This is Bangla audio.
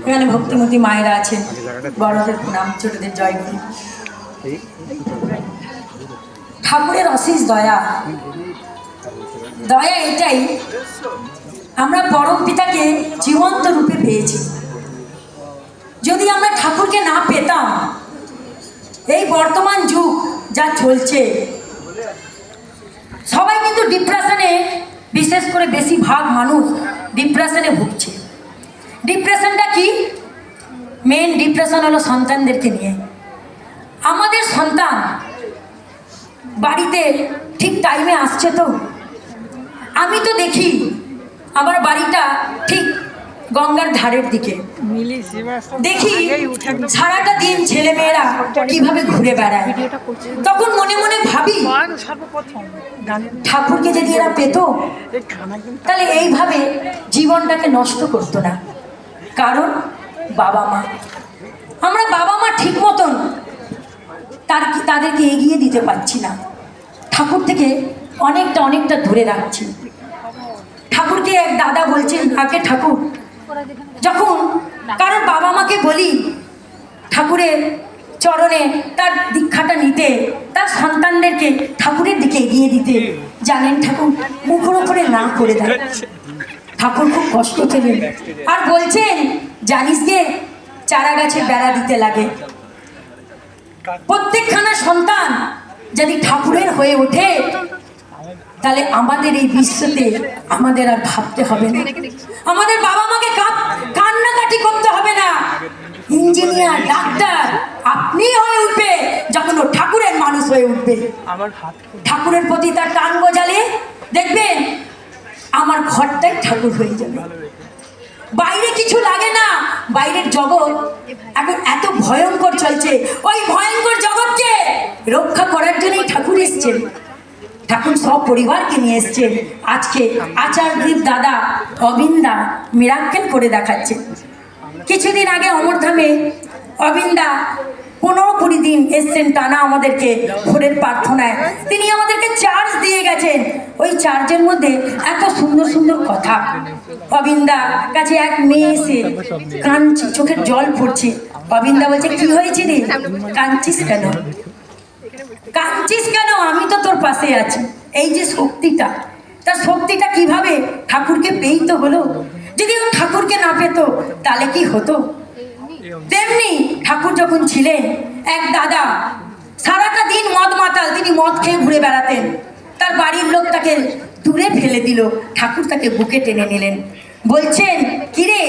এখানে ভক্তিমতী মায়েরা আছেন, বড়দের প্রণাম, ছোটদের জয়গুরু। ঠাকুরের অশেষ দয়া, দয়া এটাই আমরা পরম পিতাকে জীবন্ত রূপে পেয়েছি। যদি আমরা ঠাকুরকে না পেতাম, এই বর্তমান যুগ যা চলছে, সবাই কিন্তু ডিপ্রেশনে, বিশেষ করে বেশিরভাগ মানুষ ডিপ্রেশনে ভুগছে। ডিপ্রেশনটা কি? মেন ডিপ্রেশন হলো সন্তানদেরকে নিয়ে। আমাদের সন্তান বাড়িতে ঠিক টাইমে আসছে তো? আমি তো দেখি আমার বাড়িটা ঠিক গঙ্গার ধারের দিকে, দেখি সারাটা দিন ছেলেমেয়েরা কিভাবে ঘুরে বেড়ায়। তখন মনে মনে ভাবি, ঠাকুরকে যদি এরা পেত তাহলে এইভাবে জীবনটাকে নষ্ট করতো না। কারণ বাবা মা, আমরা বাবা মা ঠিক মতন তাদেরকে এগিয়ে দিতে পারছি না, ঠাকুর থেকে অনেকটা দূরে রাখছি। ঠাকুরকে এক দাদা বলছেন, আগে ঠাকুর যখন কারণ বাবা মাকে বলি ঠাকুরের চরণে তার দীক্ষাটা নিতে, তার সন্তানদেরকে ঠাকুরের দিকে এগিয়ে দিতে, জানেন ঠাকুর মুখের ওপরে না করে দেয়। ঠাকুর খুব কষ্ট পেলেন আর বলছেন, জানিস গে চারা গাছে বেড়া দিতে লাগে। প্রত্যেকখানা সন্তান যদি ঠাকুরের হয়ে ওঠে তাহলে আমাদের এই বিশ্বতে আমাদের আর ভাবতে হবে না, আমাদের বাবা মাকে কান্নাকাটি করতে হবে না। ইঞ্জিনিয়ার, ডাক্তার আপনি হয়ে উঠবে যখন ও ঠাকুরের মানুষ হয়ে উঠবে। ঠাকুরের প্রতি তার টান বোঝালে দেখবেন আমার ঘরটাই ঠাকুর হয়ে যাবে। বাইরে কিছু লাগে না, বাইরের জগৎ এখন এত ভয়ঙ্কর চলছে, ওই ভয়ঙ্কর জগৎকে রক্ষা করার জন্যই ঠাকুর এসছেন। ঠাকুর সব পরিবারকে নিয়ে এসছেন। আজকে আচার্যদীপ দাদা অবিন্দা মিরাক্কেল করে দেখাচ্ছে। কিছুদিন আগে অমরধামে অবিন্দা 15-20 দিন এসছেন টানা আমাদেরকে ভোরের প্রার্থনায়। তিনি আমাদেরকে চার্জ দিয়ে গেছেন। ওই চার্জের মধ্যে এত সুন্দর সুন্দর কথা। অবিন্দা কাছে এক মেয়ে এসে কাঁদছে, চোখের জল পড়ছে। অবিন্দা বলছে, কি হয়েছে রে, কাঁদছিস কেন? কাঁদছিস কেন? আমি তো তোর পাশে আছি। এই যে শক্তিটা, তার শক্তিটা কিভাবে? ঠাকুরকে পেয়েই তো হলো। যদি ও ঠাকুরকে না পেত তাহলে কি হতো? তেমনি ঠাকুর যখন ছিলেন, এক দাদা সারাটা দিন মদ মাতাল, তিনি মদ খেয়ে ঘুরে বেড়াতেন। তার বাড়ির লোক তাকে দূরে ফেলে দিল, ঠাকুর তাকে বুকে টেনে নিলেন, বলছেন, কিরে